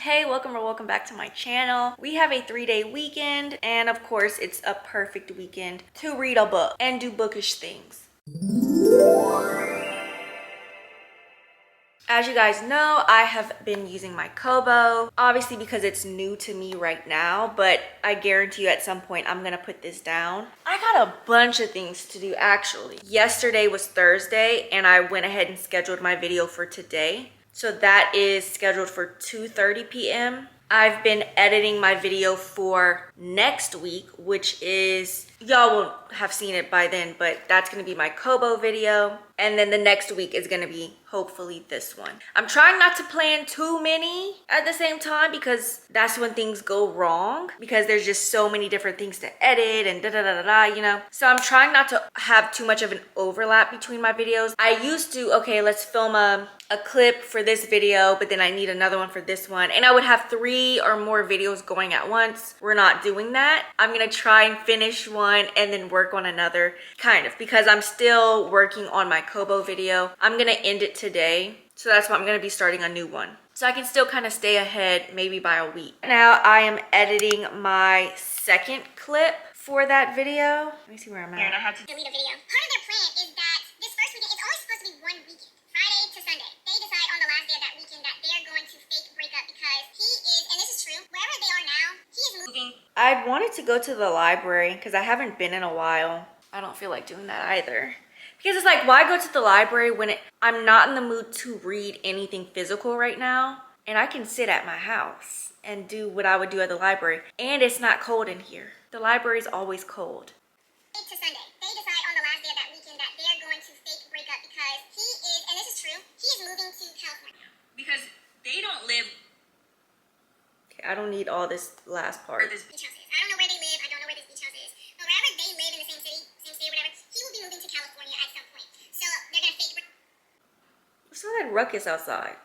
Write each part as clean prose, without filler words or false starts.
Hey, welcome back to my channel. We have a 3-day weekend, and of course it's a perfect weekend to read a book and do bookish things. As you guys know, I have been using my kobo, obviously because it's new to me right now, but I guarantee you at some point I'm gonna put this down. I got a bunch of things to do actually. Yesterday was Thursday and I went ahead and scheduled my video for today. So that is scheduled for 2:30 p.m. I've been editing my video for next week, which is, y'all won't have seen it by then, but that's gonna be my kobo video. And then the next week is gonna be hopefully this one. I'm trying not to plan too many at the same time because that's when things go wrong, because there's just so many different things to edit and you know? So I'm trying not to have too much of an overlap between my videos. I used to, okay, let's film a clip for this video, but then I need another one for this one. And I would have 3 or more videos going at once. We're not doing that. I'm gonna try and finish one and then work on another, kind of, because I'm still working on my kobo video. I'm gonna end it today. So that's why I'm gonna be starting a new one. So I can still kind of stay ahead maybe by a week. Now I am editing my second clip for that video. Let me see where I'm at. And I had to delete a video. Part of their plan is that this first weekend, it's always supposed to be one weekend. Friday to Sunday. They decide on the last day of that weekend that they're going to fake break up because he is, and this is true, wherever they are now, he is moving. I wanted to go to the library because I haven't been in a while. I don't feel like doing that either. Because it's like, why go to the library when I'm not in the mood to read anything physical right now? And I can sit at my house and do what I would do at the library. And it's not cold in here. The library is always cold. To Sunday. They decide on the last day of that weekend that they're going to fake break up because he is, and this is true, he is moving to California. Because they don't live. Okay, I don't need all this last part. Where this beach house is. I don't know where they live. I don't know where this beach house is. But wherever they live in the same city, whatever, he will be moving to California at some point. So they're going to fake break. What's all that ruckus outside?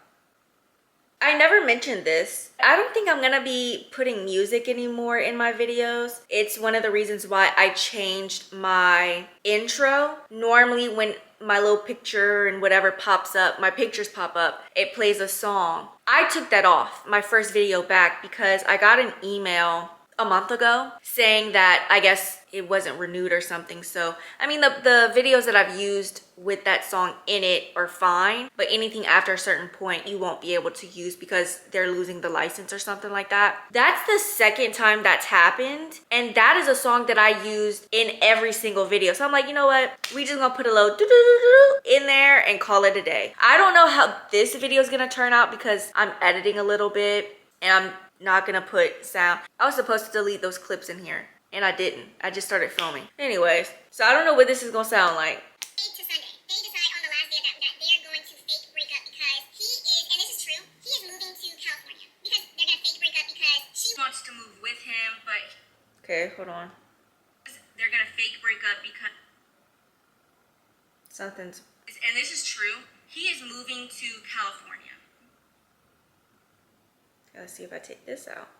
I never mentioned this. I don't think I'm gonna be putting music anymore in my videos. It's one of the reasons why I changed my intro. Normally when my little picture and whatever pops up, my pictures pop up, it plays a song. I took that off my first video back because I got an email a month ago saying that I guess it wasn't renewed or something. So I mean the videos that I've used with that song in it are fine, but anything after a certain point you won't be able to use because they're losing the license or something like that. That's the second time that's happened, and that is a song that I used in every single video. So I'm like, you know what, we just gonna put a little in there and call it a day. I don't know how this video is gonna turn out because I'm editing a little bit and I'm not gonna put sound. I was supposed to delete those clips in here and I didn't. I just started filming. Anyways, so I don't know what this is gonna sound like. To Sunday. They decide on the last day of that they're going to fake break up because he is, and this is true, he is moving to California. Because they're going to fake break up because she Wants to move with him, but Okay, hold on. they're gonna fake break up because. Something's... And this is true. He is moving to California. Let's see if I take this out.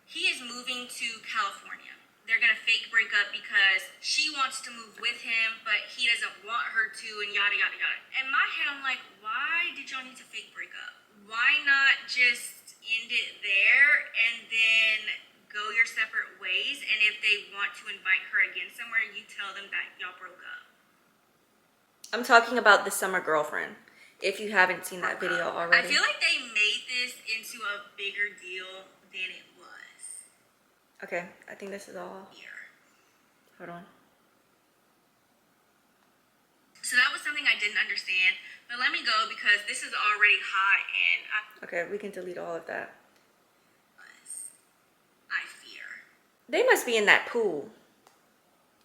He is moving to California. They're gonna fake break up because she wants to move with him, but he doesn't want her to, and yada yada yada. In my head, I'm like, why did y'all need to fake break up? Why not just end it there and then go your separate ways? And if they want to invite her again somewhere, you tell them that y'all broke up. I'm talking about The Summer Girlfriend, if you haven't seen that video already. I feel like they made this into a bigger deal than it was. Okay, I think this is all. Here. Hold on. So that was something I didn't understand, but let me go because this is already hot and Okay, we can delete all of that. I fear They must be in that pool.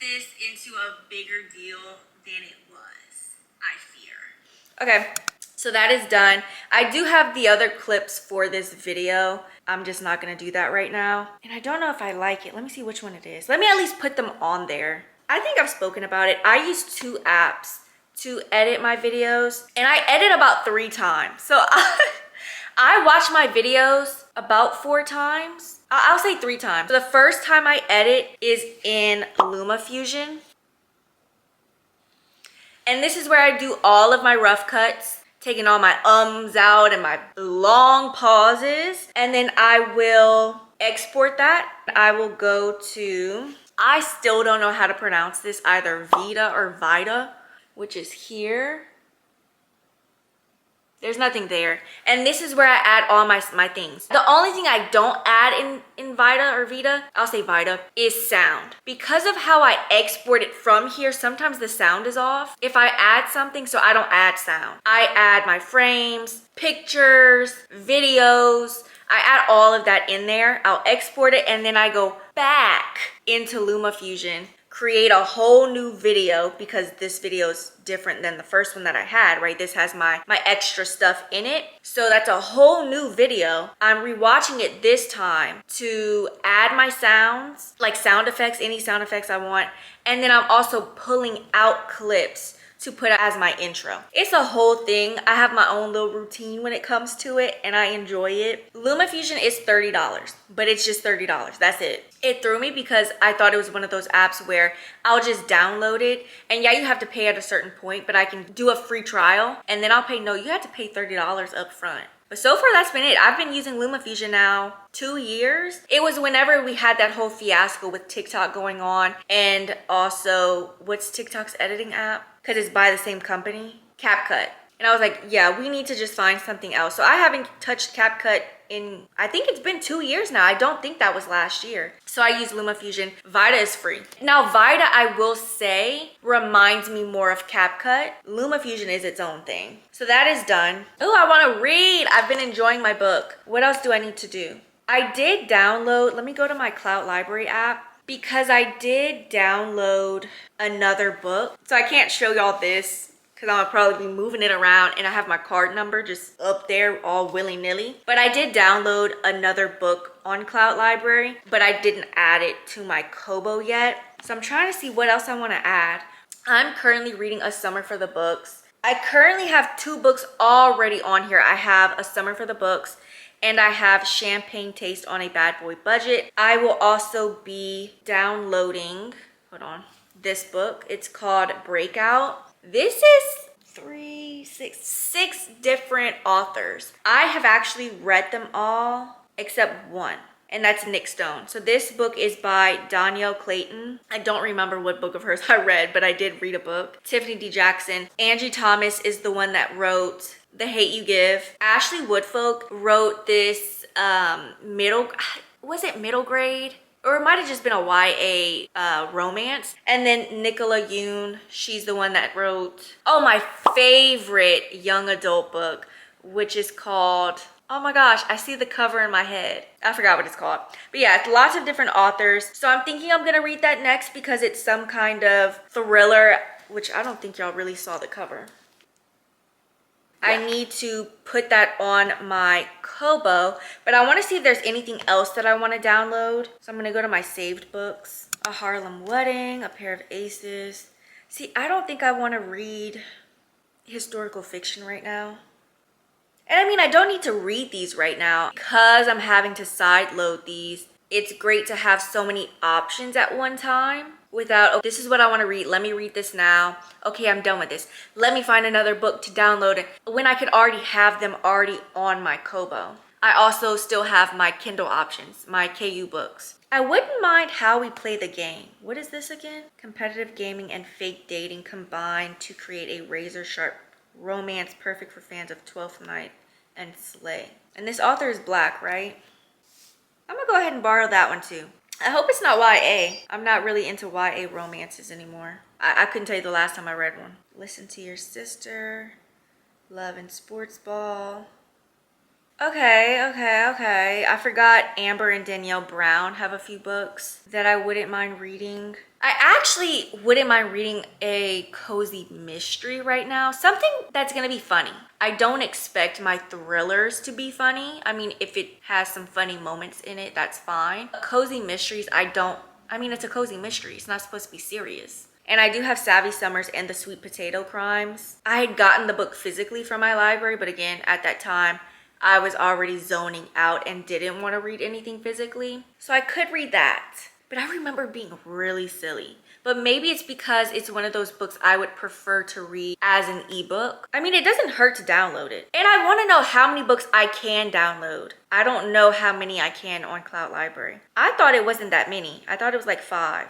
this into a bigger deal than it was. I fear. Okay, so that is done. I do have the other clips for this video. I'm just not gonna do that right now. And I don't know if I like it. Let me see which one it is. Let me at least put them on there. I think I've spoken about it. I use 2 apps to edit my videos, and I edit about 3 times. So I watch my videos about 4 times. I'll say 3 times. So the first time I edit is in LumaFusion. And this is where I do all of my rough cuts taking all my ums out and my long pauses. And then I will export that. I will go to, I still don't know how to pronounce this, either Vita or Vita, which is here. There's nothing there. And this is where I add all my things. The only thing I don't add in Vita or Vita, I'll say Vita, is sound. Because of how I export it from here, sometimes the sound is off. If I add something, so I don't add sound. I add my frames, pictures, videos. I add all of that in there. I'll export it and then I go back into LumaFusion, create a whole new video because this video is different than the first one that I had, right? This has my extra stuff in it. So that's a whole new video. I'm rewatching it this time to add my sounds, like sound effects, any sound effects I want. And then I'm also pulling out clips to put as my intro. It's a whole thing. I have my own little routine when it comes to it and I enjoy it. LumaFusion is $30, but it's just $30. That's it. It threw me because I thought it was one of those apps where I'll just download it. And yeah, you have to pay at a certain point, but I can do a free trial and then I'll pay. No, you have to pay $30 up front. But so far, that's been it. I've been using LumaFusion now 2 years. It was whenever we had that whole fiasco with TikTok going on. And also, what's TikTok's editing app? Because it's by the same company, CapCut. And I was like, yeah, we need to just find something else. So I haven't touched CapCut in, I think it's been 2 years now. I don't think that was last year. So I use LumaFusion. Vita is free. Now Vita, I will say, reminds me more of CapCut. LumaFusion is its own thing. So that is done. Oh, I want to read. I've been enjoying my book. What else do I need to do? I did download, let me go to my Cloud Library app, because I did download another book. So I can't show y'all this because I'm gonna probably be moving it around and I have my card number just up there all willy-nilly. But I did download another book on Cloud Library, but I didn't add it to my Kobo yet. So I'm trying to see what else I want to add. I'm currently reading A Summer for the Books. I currently have 2 books already on here. I have A Summer for the Books and I have Champagne Taste on a Bad Boy Budget. I will also be downloading, hold on, this book. It's called Breakout. This is 6 different authors. I have actually read them all except one, and that's Nick Stone. So this book is by Danielle Clayton. I don't remember what book of hers I read, but I did read a book. Tiffany D. Jackson. Angie Thomas is the one that wrote The Hate You Give. Ashley Woodfolk wrote this middle grade? Or it might have just been a YA romance. And then Nicola Yoon, she's the one that wrote, oh, my favorite young adult book, which is called, oh my gosh, I see the cover in my head. I forgot what it's called. But yeah, it's lots of different authors. So I'm thinking I'm gonna read that next because it's some kind of thriller, which I don't think y'all really saw the cover. I need to put that on my Kobo, but I want to see if there's anything else that I want to download. So I'm going to go to my saved books. A Harlem Wedding, A Pair of Aces. See, I don't think I want to read historical fiction right now. And I mean, I don't need to read these right now because I'm having to sideload these. It's great to have so many options at one time. Without, oh, this is what I want to read. Let me read this now. Okay, I'm done with this. Let me find another book to download it when I could already have them already on my Kobo. I also still have my Kindle options, my KU books. I wouldn't mind How We Play the Game. What is this again? Competitive gaming and fake dating combined to create a razor sharp romance perfect for fans of 12th Night and Slay. And this author is Black, right? I'm gonna go ahead and borrow that one too. I hope it's not YA. I'm not really into YA romances anymore. I couldn't tell you the last time I read one. Listen to Your Sister, Love and Sports Ball. Okay. I forgot Amber and Danielle Brown have a few books that I wouldn't mind reading. I actually wouldn't mind reading a cozy mystery right now. Something that's gonna be funny. I don't expect my thrillers to be funny. I mean, if it has some funny moments in it, that's fine. Cozy mysteries, I mean, it's a cozy mystery. It's not supposed to be serious. And I do have Savvy Summers and The Sweet Potato Crimes. I had gotten the book physically from my library, but again, at that time, I was already zoning out and didn't want to read anything physically. So I could read that. But but I remember being really silly. But maybe it's because it's one of those books I would prefer to read as an ebook. I mean, it doesn't hurt to download it. And I want to know how many books I can download. I don't know how many I can on Cloud Library. I thought it wasn't that many. I thought it was like 5.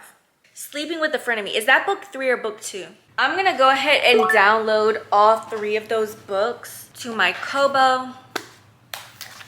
Sleeping with a Frenemy. Is that book 3 or book 2? I'm gonna go ahead and download all 3 of those books to my Kobo.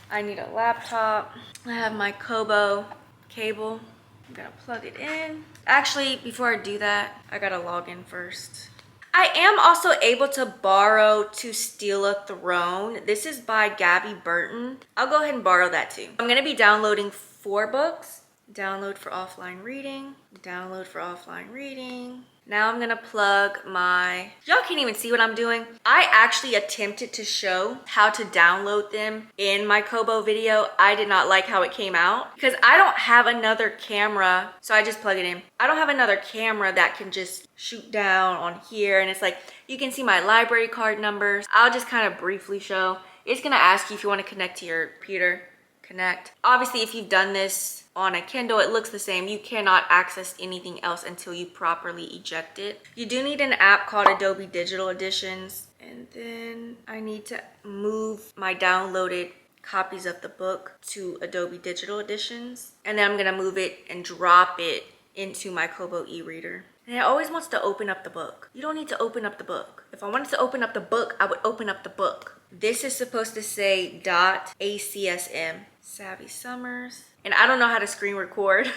I need a laptop. I have my Kobo cable. I'm gonna plug it in. Actually, before I do that, I gotta log in first. I am also able to borrow To Steal a Throne. This is by Gabby Burton. I'll go ahead and borrow that too. I'm gonna be downloading 4 books. Download for offline reading. Download for offline reading. Now I'm gonna plug my, y'all can't even see what I'm doing. I actually attempted to show how to download them in my Kobo video. I did not like how it came out because I don't have another camera. So I just plug it in. I don't have another camera that can just shoot down on here. And it's like, you can see my library card numbers. I'll just kind of briefly show. It's gonna ask you if you wanna connect to your computer. Connect. Obviously, if you've done this on a Kindle, it looks the same. You cannot access anything else until you properly eject it. You do need an app called Adobe Digital Editions. And then I need to move my downloaded copies of the book to Adobe Digital Editions. And then I'm gonna move it and drop it into my Kobo e-reader. And it always wants to open up the book. You don't need to open up the book. If I wanted to open up the book, I would open up the book. This is supposed to say .acsm. Savvy Summers. And I don't know how to screen record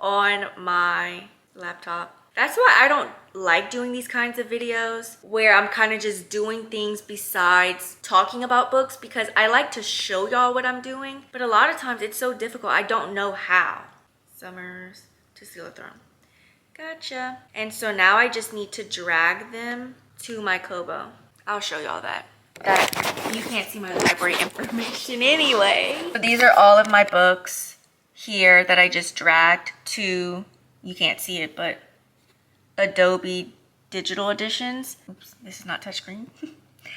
on my laptop. That's why I don't like doing these kinds of videos where I'm kind of just doing things besides talking about books, because I like to show y'all what I'm doing. But a lot of times it's so difficult. I don't know how. Summers, To Steal a Throne. Gotcha. And so now I just need to drag them to my Kobo. I'll show y'all that you can't see my library information anyway. So these are all of my books here that I just dragged to, you can't see it, but Adobe Digital Editions. Oops, this is not touchscreen.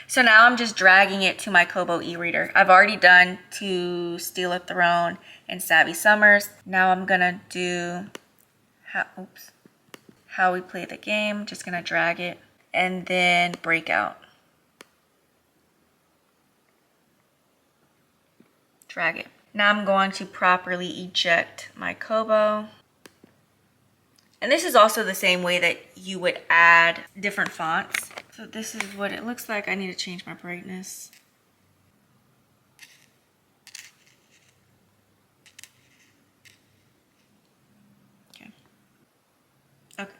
So now I'm just dragging it to my Kobo e-reader. I've already done To Steal a Throne and Savvy Summers. Now I'm gonna do How We Play the Game. Just gonna drag it, and then Breakout. Drag it. Now I'm going to properly eject my Kobo. And this is also the same way that you would add different fonts. So this is what it looks like. I need to change my brightness. Okay. Okay.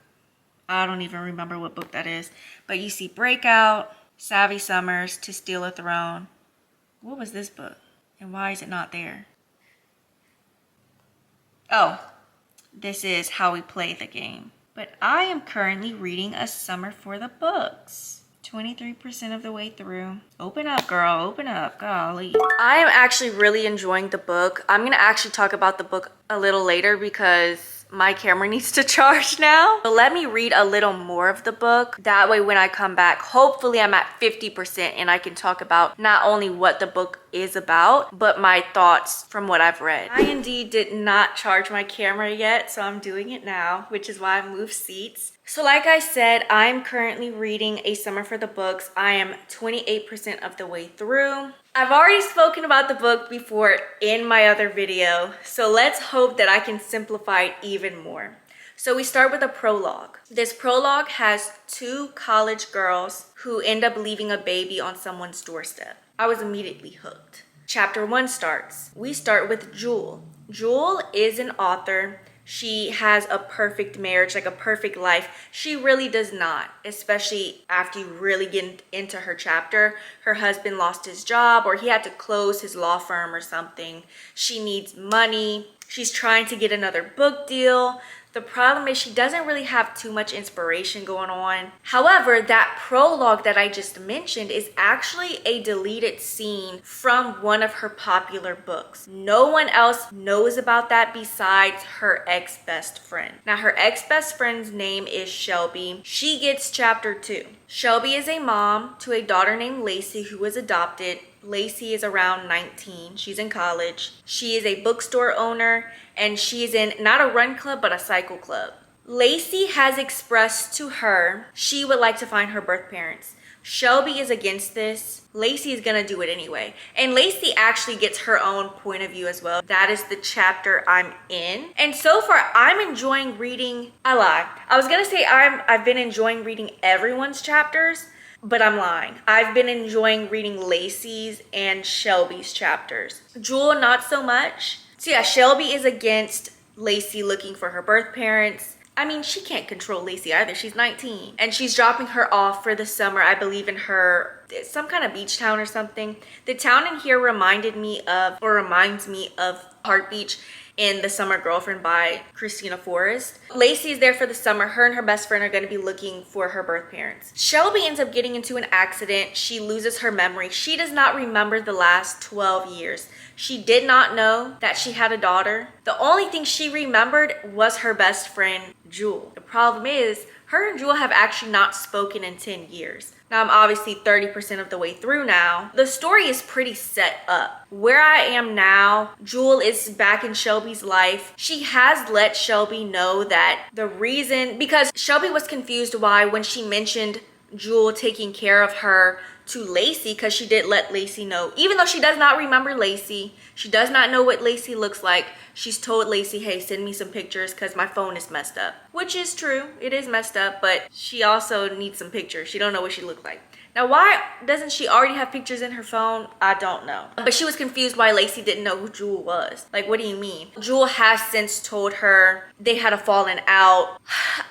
I don't even remember what book that is. But you see Breakout, Savvy Summers, To Steal a Throne. What was this book? And why is it not there? Oh, this is How We Play the Game. But I am currently reading A Summer for the Books. 23% of the way through. Open up, girl. Open up. Golly. I am actually really enjoying the book. I'm going to actually talk about the book a little later because my camera needs to charge now. So let me read a little more of the book. That way when I come back, hopefully I'm at 50% and I can talk about not only what the book is about, but my thoughts from what I've read. I indeed did not charge my camera yet, so I'm doing it now, which is why I moved seats. So like I said, I'm currently reading A Summer for the Books. I am 28% of the way through. I've already spoken about the book before in my other video, so let's hope that I can simplify it even more. So we start with a prologue. This prologue has 2 college girls who end up leaving a baby on someone's doorstep. I was immediately hooked. Chapter 1 starts. We start with Jewel. Jewel is an author. She has a perfect marriage, like a perfect life. She really does not, especially after you really get into her chapter. Her husband lost his job, or he had to close his law firm or something. She needs money. She's trying to get another book deal. The problem is she doesn't really have too much inspiration going on. However, that prologue that I just mentioned is actually a deleted scene from one of her popular books. No one else knows about that besides her ex-best friend. Now, her ex-best friend's name is Shelby. She gets chapter 2. Shelby is a mom to a daughter named Lacey who was adopted. Lacey is around 19. She's in college. She is a bookstore owner, and she's in not a run club, but a cycle club. Lacey has expressed to her she would like to find her birth parents. Shelby is against this. Lacey is gonna do it anyway. And Lacey actually gets her own point of view as well. That is the chapter I'm in. And so far, I'm enjoying reading. I lied. I was gonna say I've been enjoying reading everyone's chapters, but I'm lying. I've been enjoying reading Lacey's and Shelby's chapters. Jewel, not so much. So yeah, Shelby is against Lacey looking for her birth parents. I mean, she can't control Lacey either. She's 19. And she's dropping her off for the summer, I believe, in some kind of beach town or something. The town in here reminds me of Heart Beach in The Summer Girlfriend by Christina Forrest. Lacey is there for the summer. Her and her best friend are going to be looking for her birth parents. Shelby ends up getting into an accident. She loses her memory. She does not remember the last 12 years. She did not know that she had a daughter. The only thing she remembered was her best friend, Jewel. The problem is, her and Jewel have actually not spoken in 10 years. Now, I'm obviously 30% of the way through now. The story is pretty set up. Where I am now, Jewel is back in Shelby's life. She has let Shelby know that the reason, because Shelby was confused why when she mentioned Jewel taking care of her to Lacey, because she did let Lacey know, even though she does not remember Lacey, she does not know what Lacey looks like. She's told Lacey, hey, send me some pictures because my phone is messed up, which is true. It is messed up, but she also needs some pictures. She don't know what she looked like. Now, why doesn't she already have pictures in her phone? I don't know. But she was confused why Lacey didn't know who Jewel was. Like, what do you mean? Jewel has since told her they had a falling out.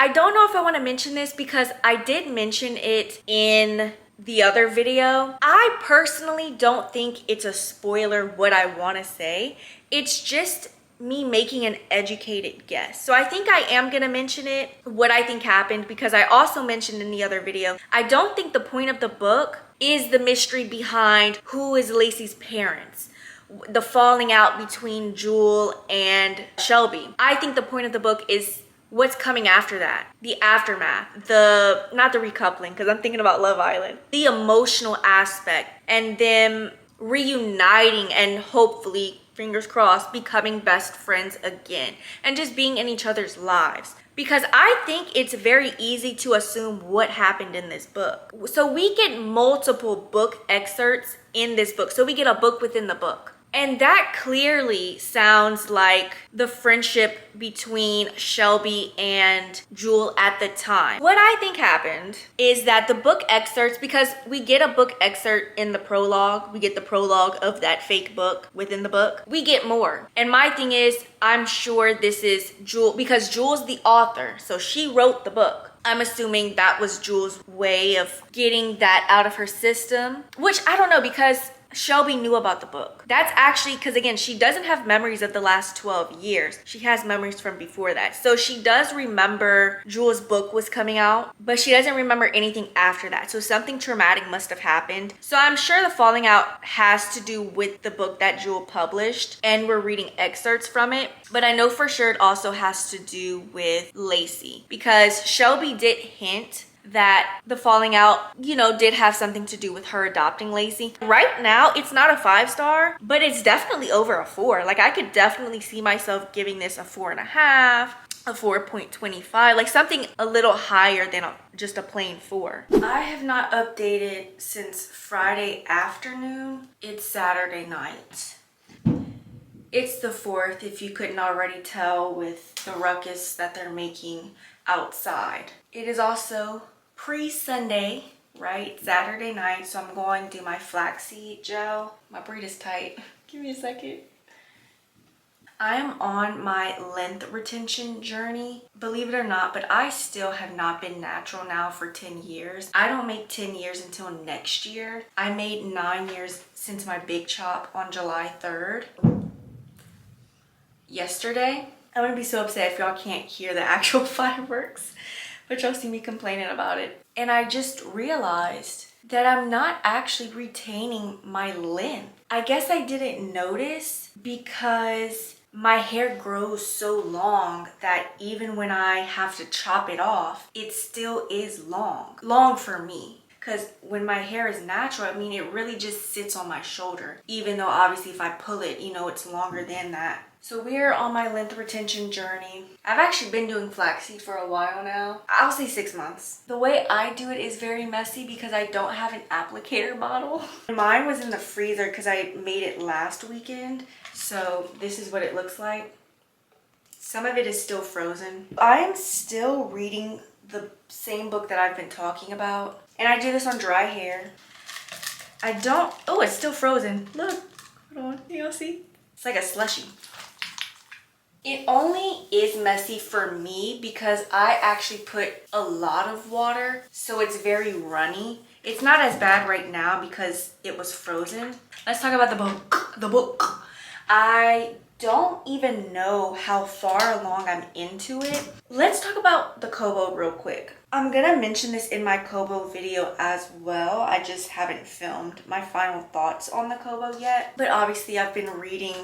I don't know if I want to mention this because I did mention it in the other video. I personally don't think it's a spoiler what I want to say. It's just me making an educated guess. So I think I am gonna mention it, what I think happened, because I also mentioned in the other video, I don't think the point of the book is the mystery behind who is Lacey's parents, the falling out between Jewel and Shelby. I think the point of the book is what's coming after that, the aftermath, not the recoupling, because I'm thinking about Love Island, the emotional aspect, and them reuniting and hopefully, fingers crossed, becoming best friends again and just being in each other's lives. Because I think it's very easy to assume what happened in this book. So we get multiple book excerpts in this book. So we get a book within the book. And that clearly sounds like the friendship between Shelby and Jewel at the time. What I think happened is that the book excerpts, because we get a book excerpt in the prologue, we get the prologue of that fake book within the book, we get more. And my thing is, I'm sure this is Jewel, because Jewel's the author, so she wrote the book. I'm assuming that was Jewel's way of getting that out of her system, which I don't know, because Shelby knew about the book. That's actually because, again, she doesn't have memories of the last 12 years. She has memories from before that. So she does remember Jewel's book was coming out, but she doesn't remember anything after that. So something traumatic must have happened. So I'm sure the falling out has to do with the book that Jewel published, and we're reading excerpts from it. But I know for sure it also has to do with Lacey, because Shelby did hint that the falling out, did have something to do with her adopting Lacey. Right now, it's not a 5-star, but it's definitely over a 4. Like, I could definitely see myself giving this a 4.5, a 4.25, like something a little higher than just a plain 4. I have not updated since Friday afternoon. It's Saturday night. It's the 4th, if you couldn't already tell with the ruckus that they're making outside. It is also pre-Sunday, right? Saturday night, so I'm going to do my flaxseed gel. My braid is tight. Give me a second. I am on my length retention journey, believe it or not, but I still have not been natural now for 10 years. I don't make 10 years until next year. I made 9 years since my big chop on July 3rd. Yesterday, I'm gonna be so upset if y'all can't hear the actual fireworks, but y'all see me complaining about it. And I just realized that I'm not actually retaining my length. I guess I didn't notice because my hair grows so long that even when I have to chop it off, it still is long for me. because when my hair is natural, I mean, it really just sits on my shoulder, even though obviously if I pull it, you know, it's longer than that. So we're on my length retention journey. I've actually been doing flaxseed for a while now. I'll say 6 months. The way I do it is very messy because I don't have an applicator bottle. Mine was in the freezer because I made it last weekend. So this is what it looks like. Some of it is still frozen. I am still reading the same book that I've been talking about. And I do this on dry hair. Oh, it's still frozen. Look, hold on, y'all see? It's like a slushie. It only is messy for me because I actually put a lot of water, so it's very runny. It's not as bad right now because it was frozen. Let's talk about the book. The book. I don't even know how far along I'm into it. Let's talk about the kobo real quick. I'm gonna mention this in my kobo video as well. I just haven't filmed my final thoughts on the kobo yet, but obviously I've been reading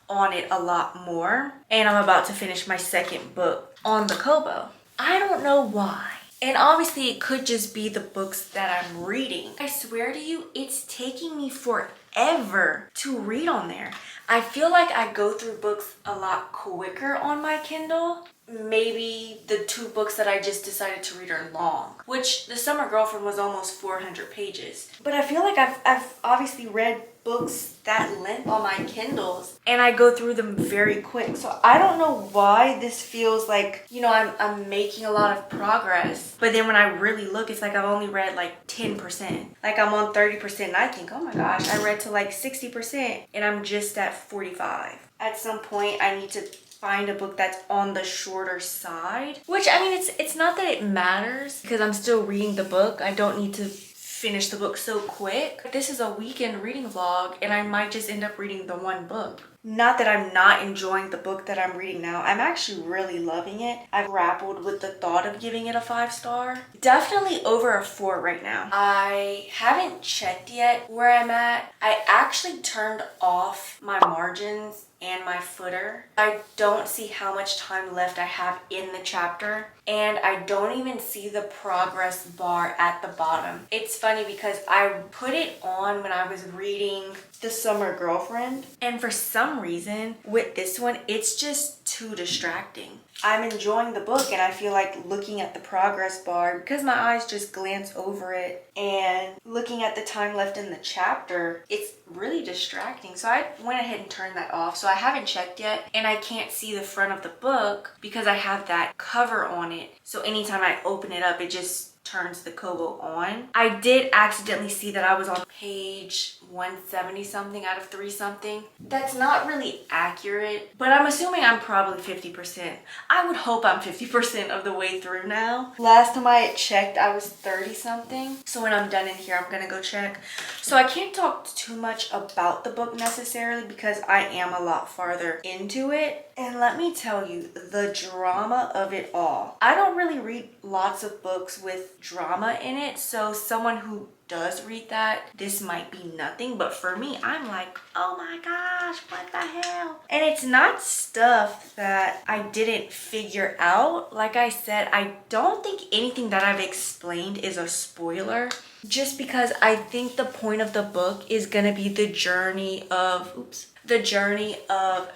on it a lot more, and I'm about to finish my second book on the kobo. I don't know why, and obviously it could just be the books that I'm reading. I swear to you, it's taking me forever to read on there. I feel like I go through books a lot quicker on my Kindle. Maybe the 2 books that I just decided to read are long, which The Summer Girlfriend was almost 400 pages. But I feel like I've obviously read books that length on my Kindles, and I go through them very quick. So I don't know why this feels like, you know, I'm making a lot of progress. But then when I really look, it's like I've only read like 10%. Like I'm on 30% and I think, oh my gosh, I read to like 60% and I'm just at 45. At some point I need to find a book that's on the shorter side, which I mean, it's not that it matters because I'm still reading the book. I don't need to finish the book so quick. This is a weekend reading vlog and I might just end up reading the 1 book. Not that I'm not enjoying the book that I'm reading now. I'm actually really loving it. I've grappled with the thought of giving it a 5-star. Definitely over a 4 right now. I haven't checked yet where I'm at. I actually turned off my margins and my footer. I don't see how much time left I have in the chapter, and I don't even see the progress bar at the bottom. It's funny because I put it on when I was reading The Summer Girlfriend, and for some reason with this one it's just too distracting. I'm enjoying the book and I feel like looking at the progress bar, because my eyes just glance over it, and looking at the time left in the chapter, it's really distracting. So I went ahead and turned that off. So I haven't checked yet, and I can't see the front of the book because I have that cover on it. So anytime I open it up, it just turns the kobo on. I did accidentally see that I was on page 170 something out of 3 something. That's not really accurate, but I'm assuming I'm probably 50%. I would hope I'm 50% of the way through now. Last time I checked, I was 30 something. So when I'm done in here, I'm gonna go check. So I can't talk too much about the book necessarily because I am a lot farther into it. And let me tell you, the drama of it all. I don't really read lots of books with drama in it, so someone who does read that, this might be nothing, but for me, I'm like, oh my gosh, what the hell? And it's not stuff that I didn't figure out. Like I said, I don't think anything that I've explained is a spoiler, just because I think the point of the book is gonna be the journey of,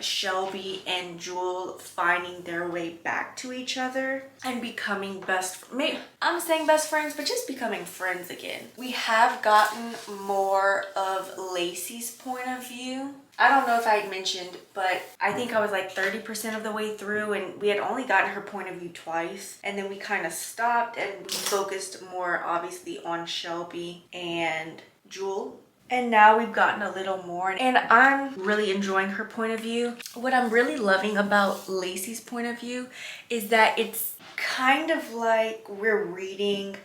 Shelby and Jewel finding their way back to each other and becoming I'm saying best friends, but just becoming friends again. We have gotten more of Lacey's point of view. I don't know if I had mentioned, but I think I was like 30% of the way through, and we had only gotten her point of view twice, and then we kind of stopped and we focused more obviously on Shelby and Jewel. And now we've gotten a little more, and I'm really enjoying her point of view. What I'm really loving about Lacey's point of view is that it's kind of like we're reading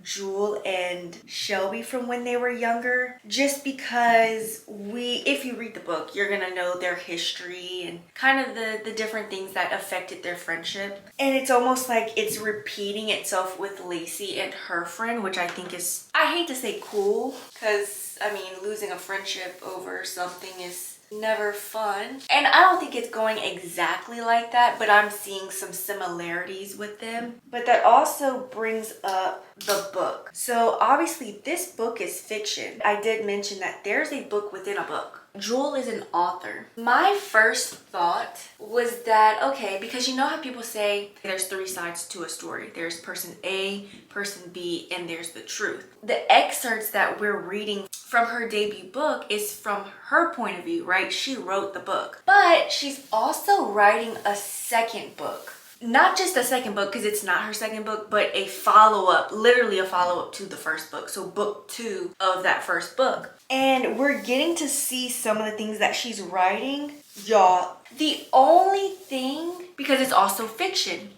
Jewel and Shelby from when they were younger, just because if you read the book, you're gonna know their history and kind of the different things that affected their friendship. And it's almost like it's repeating itself with Lacey and her friend, which I think is, I hate to say cool, because I mean, losing a friendship over something is never fun. And I don't think it's going exactly like that, but I'm seeing some similarities with them. But that also brings up the book. So obviously this book is fiction. I did mention that there's a book within a book. Jewel is an author. My first thought was that, okay, because you know how people say there's 3 sides to a story. There's person A, person B, and there's the truth. The excerpts that we're reading from her debut book is from her point of view, right? She wrote the book. But she's also writing a second book. Not just a second book, because it's not her second book, but a follow-up, literally a follow-up to the first book. So book 2 of that first book. And we're getting to see some of the things that she's writing. Y'all, the only thing, because it's also fiction,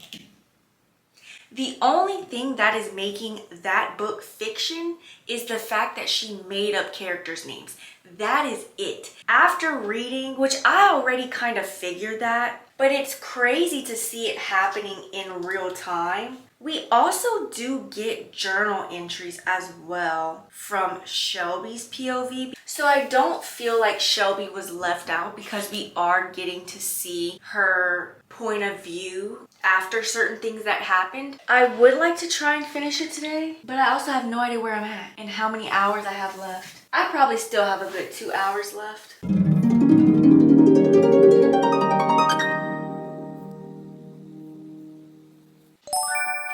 the only thing that is making that book fiction is the fact that she made up characters' names. That is it. After reading, which I already kind of figured that, but it's crazy to see it happening in real time. We also do get journal entries as well from Shelby's POV. So I don't feel like Shelby was left out because we are getting to see her point of view after certain things that happened. I would like to try and finish it today, but I also have no idea where I'm at and how many hours I have left. I probably still have a good 2 hours left.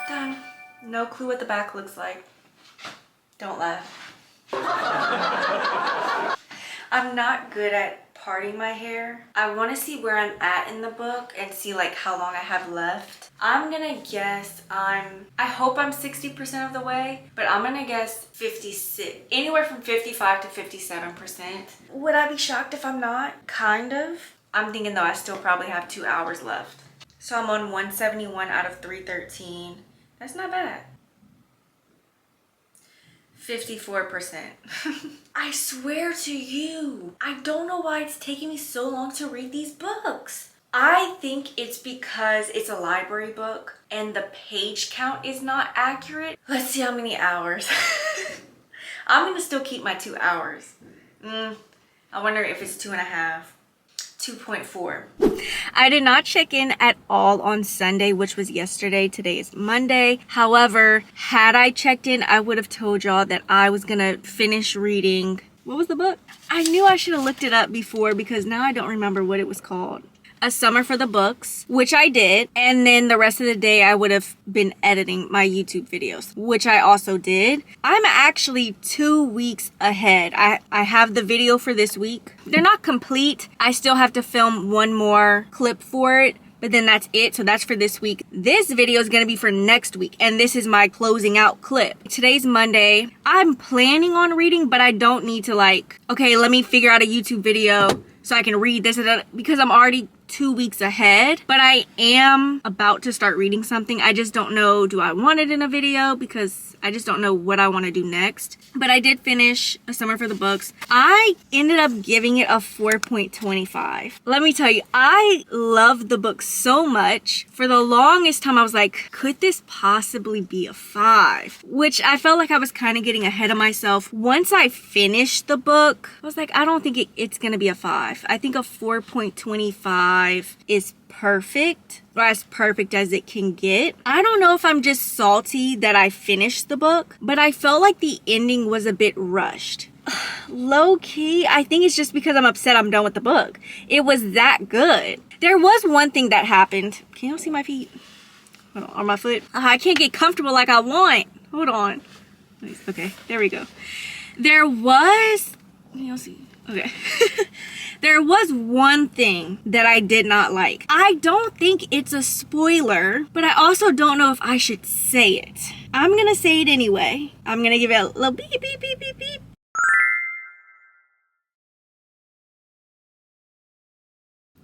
Done. No clue what the back looks like. Don't laugh. I'm not good at parting my hair. I want to see where I'm at in the book and see like how long I have left. I'm gonna guess I hope I'm 60% of the way, but I'm gonna guess 56, anywhere from 55 to 57%. Would I be shocked if I'm not? Kind of. I'm thinking though I still probably have 2 hours left. So I'm on 171 out of 313. That's not bad. 54%. I swear to you, I don't know why it's taking me so long to read these books. I think it's because it's a library book and the page count is not accurate. Let's see how many hours. I'm gonna still keep my 2 hours. I wonder if it's 2.5. 2.4. I did not check in at all on Sunday, which was yesterday. Today is Monday. However, had I checked in, I would have told y'all that I was gonna finish reading. What was the book? I knew I should have looked it up before because now I don't remember what it was called. A Summer for the Books, which I did. And then the rest of the day I would have been editing my YouTube videos, which I also did. I'm actually 2 weeks ahead. I have the video for this week. They're not complete. I still have to film one more clip for it, but then that's it. So that's for this week. This video is going to be for next week, and this is my closing out clip. Today's Monday. I'm planning on reading, but I don't need to like, okay, let me figure out a YouTube video so I can read this and that, because I'm already 2 weeks ahead. But I am about to start reading something. I just don't know, do I want it in a video? Because I just don't know what I want to do next. But I did finish A Summer for the Books. I ended up giving it a 4.25. Let me tell you, I loved the book so much. For the longest time, I was like, could this possibly be a 5? Which I felt like I was kind of getting ahead of myself. Once I finished the book, I was like, I don't think it's going to be a 5. I think a 4.25 is perfect, or as perfect as it can get. I don't know if I'm just salty that I finished the book, but I felt like the ending was a bit rushed. Low key, I think it's just because I'm upset I'm done with the book. It was that good. There was one thing that happened. Can y'all see my feet? Hold on, my foot. I can't get comfortable like I want. Hold on. Okay, there we go. There was, you'll see. Okay. There was one thing that I did not like. I don't think it's a spoiler, but I also don't know if I should say it. I'm gonna say it anyway. I'm gonna give it a little beep, beep, beep, beep, beep.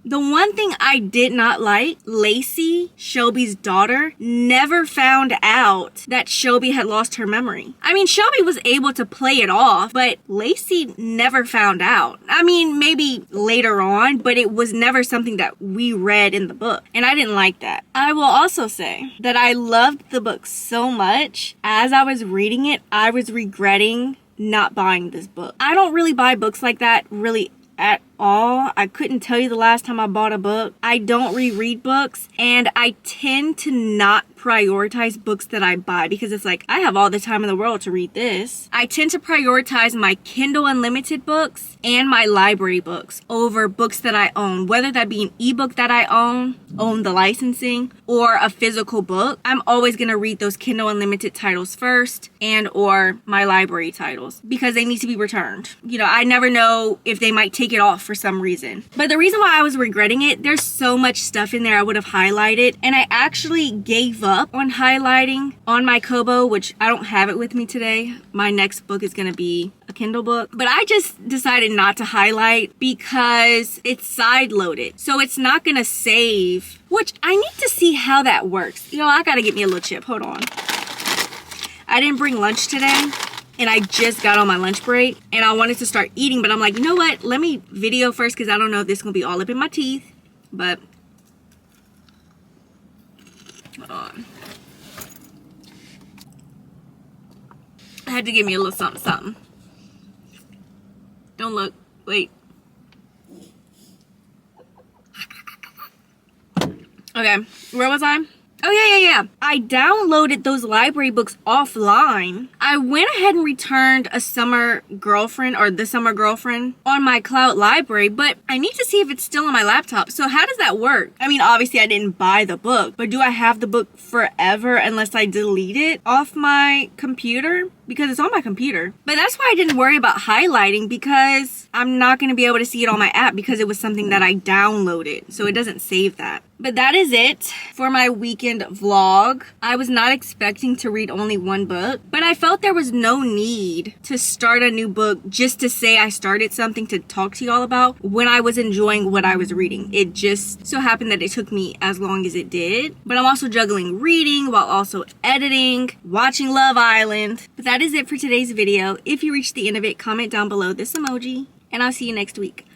The one thing I did not like, Lacey, Shelby's daughter, never found out that Shelby had lost her memory. I mean, Shelby was able to play it off, but Lacey never found out. I mean, maybe later on, but it was never something that we read in the book, and I didn't like that. I will also say that I loved the book so much. As I was reading it, I was regretting not buying this book. I don't really buy books like that really at all. I couldn't tell you the last time I bought a book. I don't reread books, and I tend to not prioritize books that I buy because it's like, I have all the time in the world to read this. I tend to prioritize my Kindle Unlimited books and my library books over books that I own, whether that be an ebook that I own the licensing, or a physical book. I'm always gonna read those Kindle Unlimited titles first, and or my library titles, because they need to be returned. You know, I never know if they might take it off for some reason. But the reason why I was regretting it, there's so much stuff in there I would have highlighted, and I actually gave up on highlighting on my Kobo, which I don't have it with me today. My next book is gonna be a Kindle book, but I just decided not to highlight because it's side loaded, so it's not gonna save, which I need to see how that works. You know, I gotta get me a little chip. Hold on. I didn't bring lunch today, and I just got on my lunch break, and I wanted to start eating, but I'm like, you know what, let me video first, because I don't know if this is gonna be all up in my teeth. But hold on, I had to give me a little something. Don't look. Wait. Okay, where was I? Oh, yeah. I downloaded those library books offline. I went ahead and returned a Summer Girlfriend, or The Summer Girlfriend, on my cloud library, but I need to see if it's still on my laptop. So how does that work? I mean, obviously I didn't buy the book, but do I have the book forever unless I delete it off my computer? Because it's on my computer. But that's why I didn't worry about highlighting, because I'm not going to be able to see it on my app because it was something that I downloaded. So it doesn't save that. But that is it for my weekend vlog. I was not expecting to read only one book, but I felt there was no need to start a new book just to say I started something to talk to y'all about when I was enjoying what I was reading. It just so happened that it took me as long as it did. But I'm also juggling reading while also editing, watching Love Island. But that is it for today's video. If you reached the end of it, comment down below this emoji, and I'll see you next week.